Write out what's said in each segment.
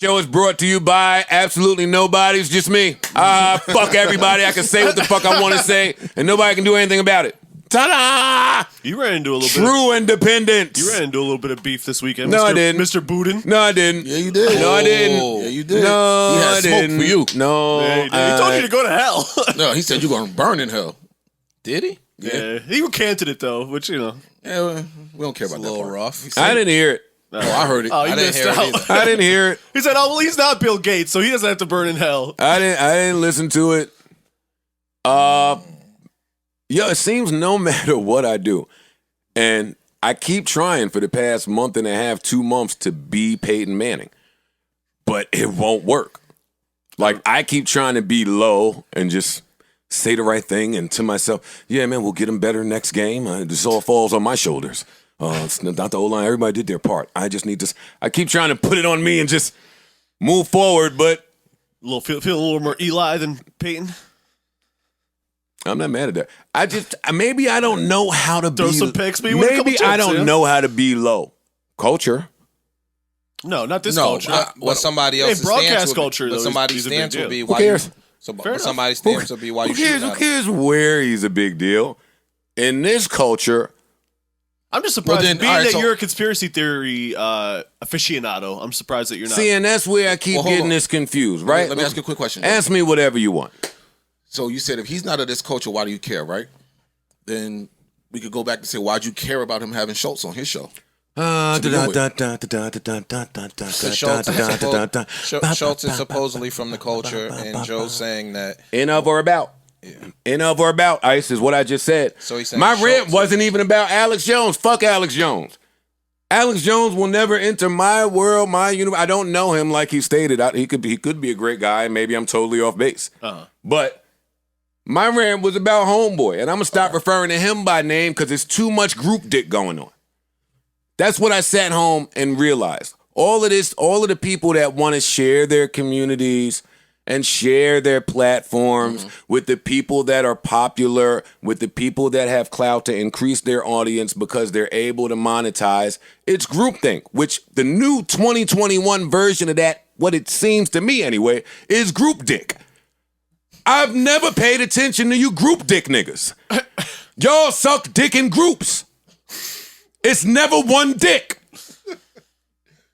Show is brought to you by absolutely nobody. It's just me. Fuck everybody. I can say what the fuck I want to say, and nobody can do anything about it. Ta-da! You ran into a little True independence. You ran into a little bit of beef this weekend. No, Mr. I didn't. Mr. Budden. No, I didn't. Yeah, you did. No, I didn't. Yeah, you did. No, he had I smoke didn't. for you. No, Yeah, he told you to go to hell. No, he said you're going to burn in hell. Did he? Yeah. He recanted it, though, which, Yeah, we don't care about that. A little part. rough. I didn't hear it. Oh, I heard it. Oh, you I didn't missed hear it out. either. I didn't hear it. He said, "Oh, well, he's not Bill Gates, so he doesn't have to burn in hell." I didn't listen to it. It seems no matter what I do, and I keep trying for the past month and a half, 2 months to be Peyton Manning, but it won't work. Like, I keep trying to be low and just say the right thing and to myself, yeah, man, we'll get him better next game. This all falls on my shoulders. It's not the O-line. Everybody did their part. I just need to. I keep trying to put it on me and just move forward, but Feel a little more Eli than Peyton. I'm not mad at that. Maybe I don't know how to Throw be. some picks, but you win a couple maybe I chips, don't yeah. know how to be low. Culture. No, not this No, culture. what somebody else's broadcast stance would be, culture, what though, somebody's is a big stance deal. would be Who why cares? you. So, Fair what enough. somebody's stance would be why you Who cares? shoot Who at him. cares where he's a big deal? In this culture, I'm just surprised, then, being all right, that so- you're a conspiracy theory aficionado. I'm surprised that you're not. see, and that's where I keep Well, hold getting on. this confused, right? Let me ask you a quick question. Ask me whatever you want. So you said if he's not of this culture, why do you care, right? Then we could go back and say, why'd you care about him having Schultz on his show? Schultz is supposedly from the culture, and Joe's saying that. In of or about. In of or about, Ice, is what I just said. So he's saying my rant Schultz- wasn't even about Alex Jones. Fuck Alex Jones. Alex Jones will never enter my world, my universe. I don't know him like he stated. He could be a great guy. Maybe I'm totally off base. But my rant was about Homeboy, and I'm going to stop referring to him by name because there's too much group dick going on. That's what I sat home and realized. All of the people that want to share their communities and share their platforms with the people that are popular, with the people that have clout to increase their audience because they're able to monetize. It's groupthink, which the new 2021 version of that, what it seems to me anyway, is group dick. I've never paid attention to you group dick niggas. Y'all suck dick in groups. It's never one dick.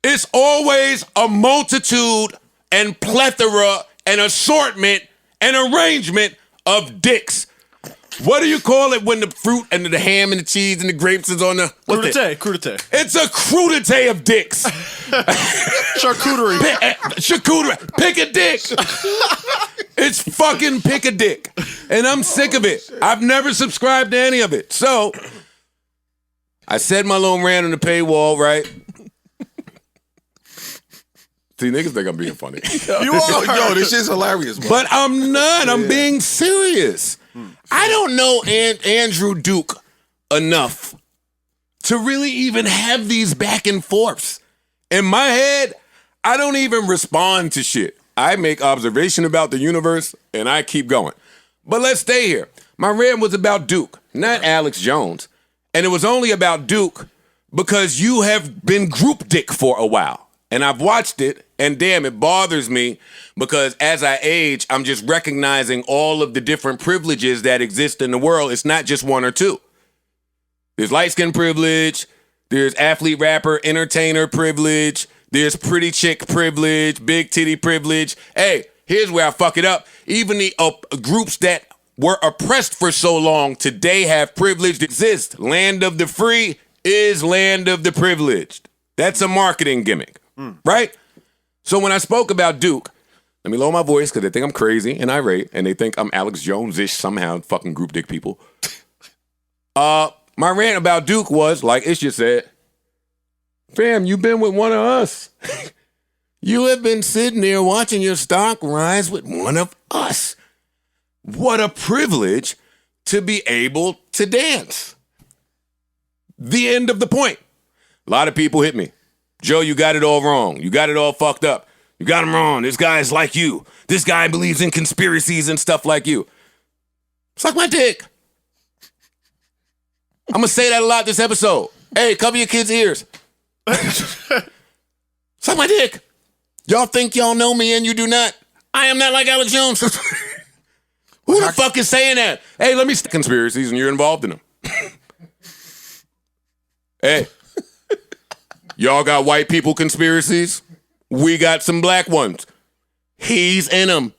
It's always a multitude and plethora and assortment and arrangement of dicks. What do you call it when the fruit and the ham and the cheese and the grapes is on the... Crudité. It's a crudité of dicks. Charcuterie. Charcuterie. Pick a dick. It's fucking pick a dick. And I'm sick of it. I've never subscribed to any of it. So, I said my little rant on the paywall, right? See, niggas think I'm being funny. You are. Yo, this shit's hilarious, bro. But I'm not. I'm being serious. I don't know Andrew Duke enough to really even have these back and forths. In my head, I don't even respond to shit. I make observation about the universe, and I keep going. But let's stay here. My rant was about Duke, not Alex Jones. And it was only about Duke because you have been group dick for a while. And I've watched it, and damn, it bothers me because as I age, I'm just recognizing all of the different privileges that exist in the world. It's not just one or two. There's light-skin privilege. There's athlete, rapper, entertainer privilege. There's pretty chick privilege, big titty privilege. Hey, here's where I fuck it up. Even the groups that were oppressed for so long today have privilege that exists. Land of the free is land of the privileged. That's a marketing gimmick, right? So when I spoke about Duke, let me lower my voice because they think I'm crazy and irate, and they think I'm Alex Jones-ish somehow, fucking group dick people. My rant about Duke was, like Isha said, fam, you've been with one of us. You have been sitting there watching your stock rise with one of us. What a privilege to be able to dance. The end of the point. A lot of people hit me. Joe, you got it all wrong. You got it all fucked up. You got him wrong. This guy is like you. This guy believes in conspiracies and stuff like you. Suck my dick. I'm going to say that a lot this episode. Hey, cover your kids' ears. Suck my dick. Y'all think y'all know me and you do not? I am not like Alex Jones. Who the fuck is saying that? Hey, let me conspiracies and you're involved in them. Hey, y'all got white people conspiracies? We got some black ones. He's in them.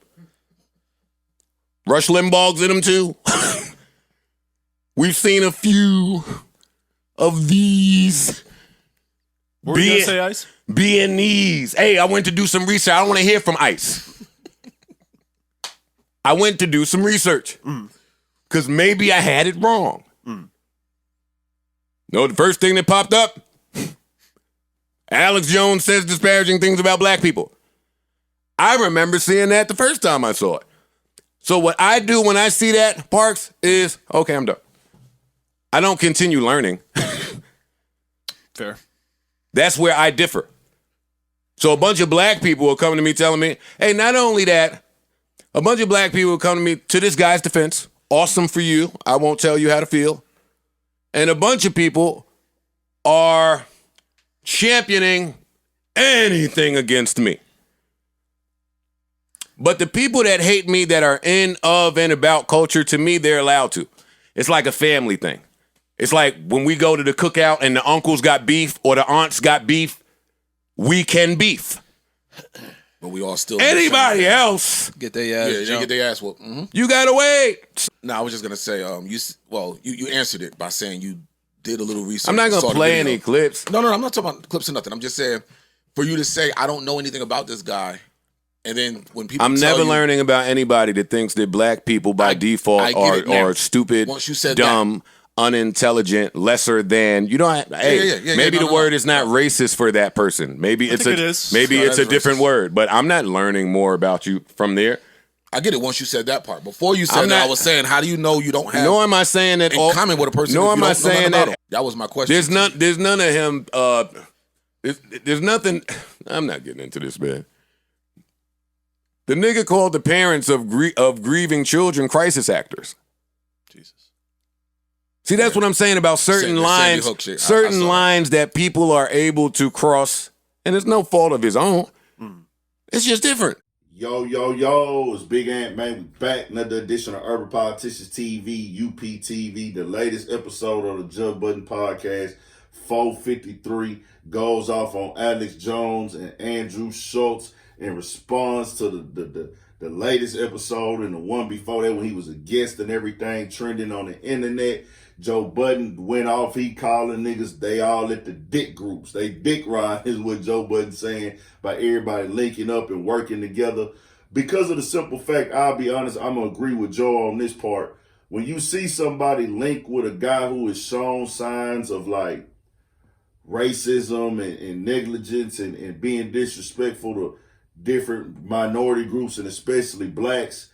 Rush Limbaugh's in them too. We've seen a few of these. What were you gonna say, Ice? Being these. Hey, I went to do some research. I don't want to hear from Ice. I went to do some research. Because maybe I had it wrong. No, the first thing that popped up, Alex Jones says disparaging things about black people. I remember seeing that the first time I saw it. So what I do when I see that, Parks, is, okay, I'm done. I don't continue learning. Fair. That's where I differ. So a bunch of black people will come to me telling me, hey, not only that, a bunch of black people will come to me, to this guy's defense, awesome for you, I won't tell you how to feel. And a bunch of people are championing anything against me. But the people that hate me that are in, of, and about culture, to me, they're allowed to. It's like a family thing. It's like when we go to the cookout and the uncles got beef or the aunts got beef, we can beef. But we all still anybody else Get their ass. Yeah, they get their ass whooped. Mm-hmm. you gotta wait. No, I was just gonna say, you answered it by saying you did a little research. I'm not and saw gonna the play video. any clips. No, I'm not talking about clips or nothing. I'm just saying, for you to say I don't know anything about this guy, and then when people I'm tell never you, learning about anybody that thinks that black people by I default get it now. are stupid, Once you said dumb, unintelligent, lesser than. You don't. Maybe the word is not racist for that person. Maybe I it's think it is. Maybe No, it's a that's different racist. word. But I'm not learning more about you from there. I get it once you said that part. Before you said I'm that, not- I was saying, how do you know you don't have Nor am I saying that. in common with a person? Nor if you am I don't know nothing saying about that. him? That was my question. There's none of him. There's nothing. I'm not getting into this, man. The nigga called the parents of grieving children crisis actors. Jesus. See, that's what I'm saying about certain Sandy lines. Hook shit. I Certain saw that. lines that people are able to cross, and it's no fault of his own. It's just different. Yo, it's Big Ant, man. We back. Another edition of Urban Politicians TV, UPTV, the latest episode of the Joe Budden podcast. 453 goes off on Alex Jones and Andrew Schulz in response to the latest episode and the one before that when he was a guest and everything trending on the internet. Joe Budden went off. He calling niggas, they all at the dick groups. They dick ride is what Joe Budden saying by everybody linking up and working together. Because of the simple fact, I'll be honest, I'm going to agree with Joe on this part. When you see somebody link with a guy who has shown signs of like racism and negligence and being disrespectful to different minority groups and especially blacks,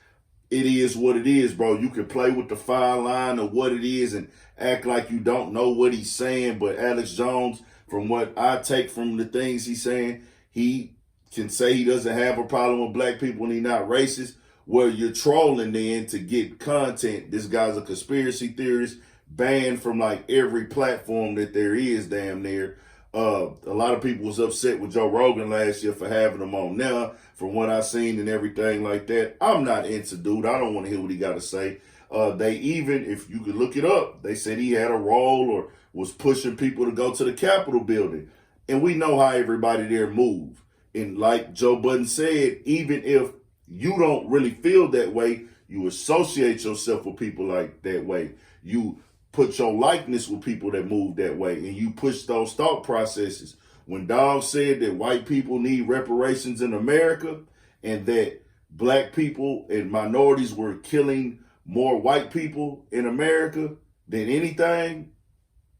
it is what it is, bro. You can play with the fine line of what it is and act like you don't know what he's saying. But Alex Jones, from what I take from the things he's saying, he can say he doesn't have a problem with black people and he's not racist. Well, you're trolling then to get content. This guy's a conspiracy theorist, banned from like every platform that there is damn near. A lot of people was upset with Joe Rogan last year for having him on. Now, from what I seen and everything like that, I'm not into dude. I don't want to hear what he got to say. They even, if you could look it up, they said he had a role or was pushing people to go to the Capitol building. And we know how everybody there move. And like Joe Budden said, even if you don't really feel that way, you associate yourself with people like that way. You put your likeness with people that move that way, and you push those thought processes. When Dawg said that white people need reparations in America and that black people and minorities were killing more white people in America than anything,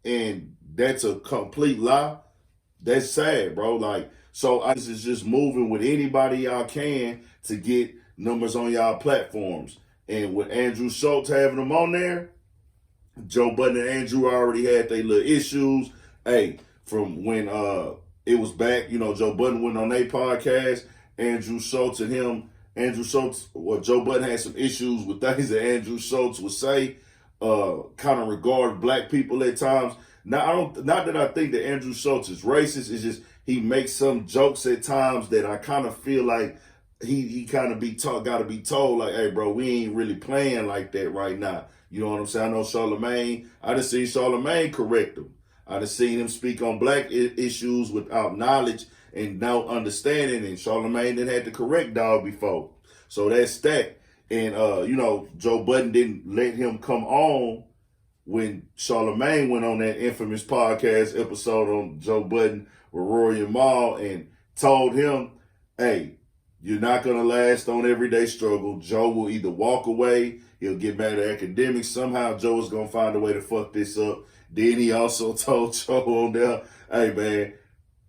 and that's a complete lie, that's sad, bro. Like, so I is just moving with anybody y'all can to get numbers on y'all platforms. And with Andrew Schulz having them on there, Joe Budden and Andrew already had their little issues. Hey, from when it was back, Joe Budden went on their podcast, Andrew Schulz and him, Joe Budden had some issues with things that Andrew Schulz would say, kind of regard black people at times. Now, not that I think that Andrew Schulz is racist, it's just he makes some jokes at times that I kind of feel like he kind of got to be told like, hey, bro, we ain't really playing like that right now. You know what I'm saying? I know Charlamagne. I done seen Charlamagne correct him. I done seen him speak on black issues without knowledge and no understanding. And Charlamagne done had to correct dog before. So that's that. And, Joe Budden didn't let him come on when Charlamagne went on that infamous podcast episode on Joe Budden with Rory and Mal and told him, hey, you're not going to last on Everyday Struggle. Joe will either walk away, he'll get mad at academics. Somehow Joe is going to find a way to fuck this up. Then he also told Joe on there, hey, man,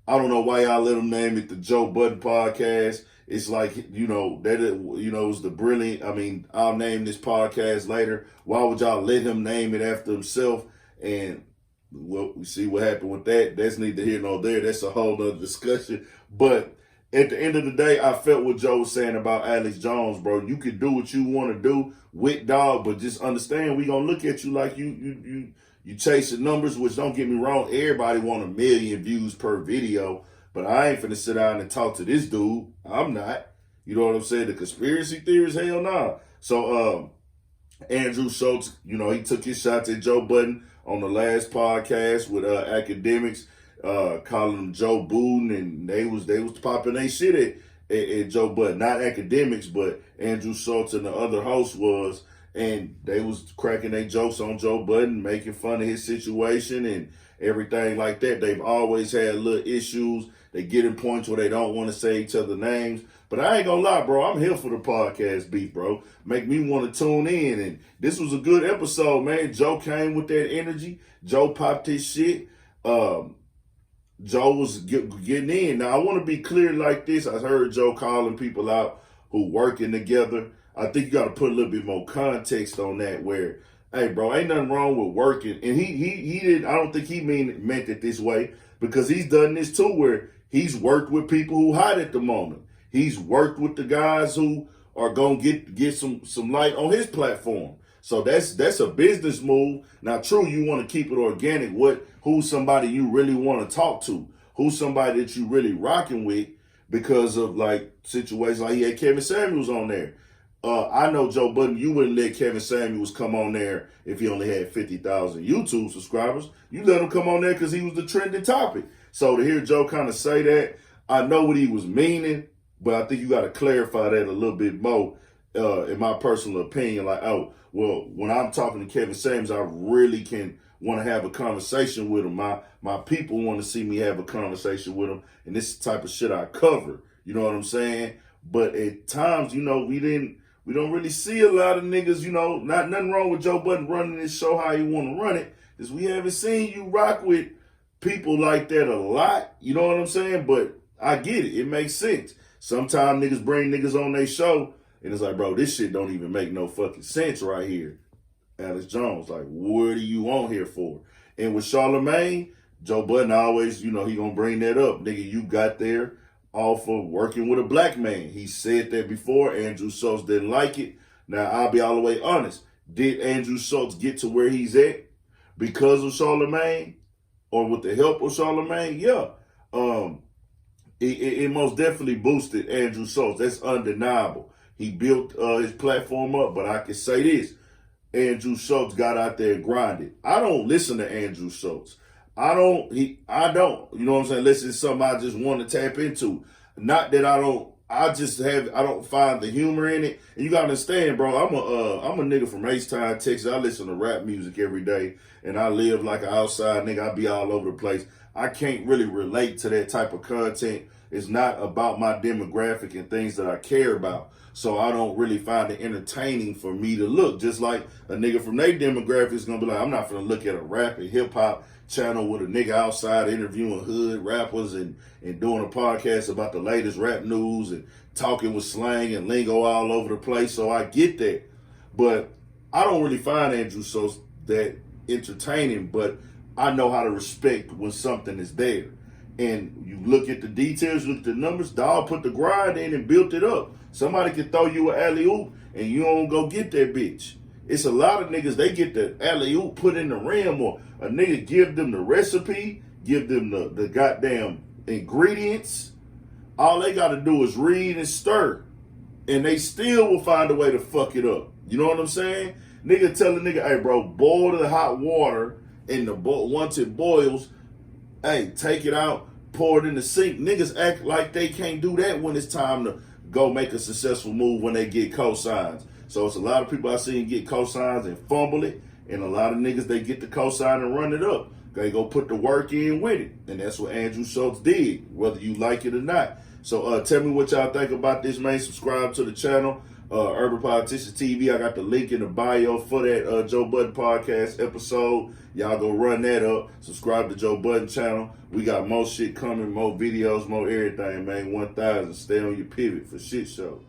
I don't know why y'all let him name it the Joe Budden podcast. It's like, it was the brilliant, I'll name this podcast later. Why would y'all let him name it after himself? And well, we see what happened with that. That's neither here nor there. That's a whole nother discussion. But at the end of the day, I felt what Joe was saying about Alex Jones, bro. You can do what you want to do with dog, but just understand we gonna look at you like you chasing numbers, which don't get me wrong, everybody want 1 million views per video. But I ain't finna sit down and talk to this dude. I'm not. You know what I'm saying? The conspiracy theories, hell nah. So Andrew Schulz, he took his shots at Joe Budden on the last podcast with academics, calling him Joe Budden, and they was popping their shit at Joe Budden. Not academics, but Andrew Schulz and the other host was, and they was cracking their jokes on Joe Budden, making fun of his situation and everything like that. They've always had little issues. They get in points where they don't want to say each other names. But I ain't gonna lie, bro. I'm here for the podcast beef, bro. Make me want to tune in. And this was a good episode, man. Joe came with that energy. Joe popped his shit. Joe was getting in. Now, I want to be clear like this. I heard Joe calling people out who working together. I think you got to put a little bit more context on that where, hey, bro, ain't nothing wrong with working. And he didn't, I don't think he meant it this way, because he's done this too where he's worked with people who hot at the moment. He's worked with the guys who are going to get some light on his platform. So that's a business move. Now, true, you want to keep it organic. Who's somebody you really want to talk to? Who's somebody that you really rocking with because of like situations like he had Kevin Samuels on there. I know Joe Budden, you wouldn't let Kevin Samuels come on there if he only had 50,000 YouTube subscribers. You let him come on there because he was the trending topic. So to hear Joe kind of say that, I know what he was meaning, but I think you got to clarify that a little bit more, in my personal opinion. Like, oh, well, when I'm talking to Kevin Samuels, I really can want to have a conversation with him. My people want to see me have a conversation with him, and this is the type of shit I cover. You know what I'm saying? But at times, we don't really see a lot of niggas, not nothing wrong with Joe Budden running this show how he want to run it, is we haven't seen you rock with people like that a lot. You know what I'm saying? But I get it. It makes sense. Sometimes niggas bring niggas on their show, and it's like, bro, this shit don't even make no fucking sense right here. Alex Jones, like, what are you on here for? And with Charlamagne, Joe Budden always, he gonna bring that up. Nigga, you got there off of working with a black man. He said that before. Andrew Schulz didn't like it. Now, I'll be all the way honest. Did Andrew Schulz get to where he's at because of Charlamagne or with the help of Charlamagne? Yeah. It most definitely boosted Andrew Schulz. That's undeniable. He built his platform up, but I can say this. Andrew Schulz got out there and grinded. I don't listen to Andrew Schulz. I don't, you know what I'm saying? Listen to something I just want to tap into. Not that I don't find the humor in it. And you gotta understand, bro, I'm a nigga from H-Town, Texas. I listen to rap music every day, and I live like an outside nigga. I be all over the place. I can't really relate to that type of content. It's not about my demographic and things that I care about. So I don't really find it entertaining for me to look. Just like a nigga from their demographic is gonna be like, I'm not gonna look at a rap and hip hop channel with a nigga outside interviewing hood rappers and doing a podcast about the latest rap news and talking with slang and lingo all over the place. So I get that. But I don't really find Andrew Schulz that entertaining, but I know how to respect when something is there. And you look at the details, look at the numbers, dog put the grind in and built it up. Somebody can throw you an alley-oop and you don't go get that bitch. It's a lot of niggas, they get the alley-oop put in the rim, or a nigga give them the recipe, give them the goddamn ingredients. All they got to do is read and stir, and they still will find a way to fuck it up. You know what I'm saying? Nigga tell a nigga, hey, bro, boil the hot water, and once it boils, hey, take it out, pour it in the sink. Niggas act like they can't do that when it's time to go make a successful move when they get cosigns. So it's a lot of people I seen get cosigns and fumble it, and a lot of niggas, they get the cosign and run it up. They go put the work in with it, and that's what Andrew Schulz did, whether you like it or not. So tell me what y'all think about this, man. Subscribe to the channel, Urban Politicians TV. I got the link in the bio for that Joe Budden podcast episode. Y'all go run that up. Subscribe to Joe Budden channel. We got more shit coming, more videos, more everything, man. 1,000. Stay on your pivot for shit show.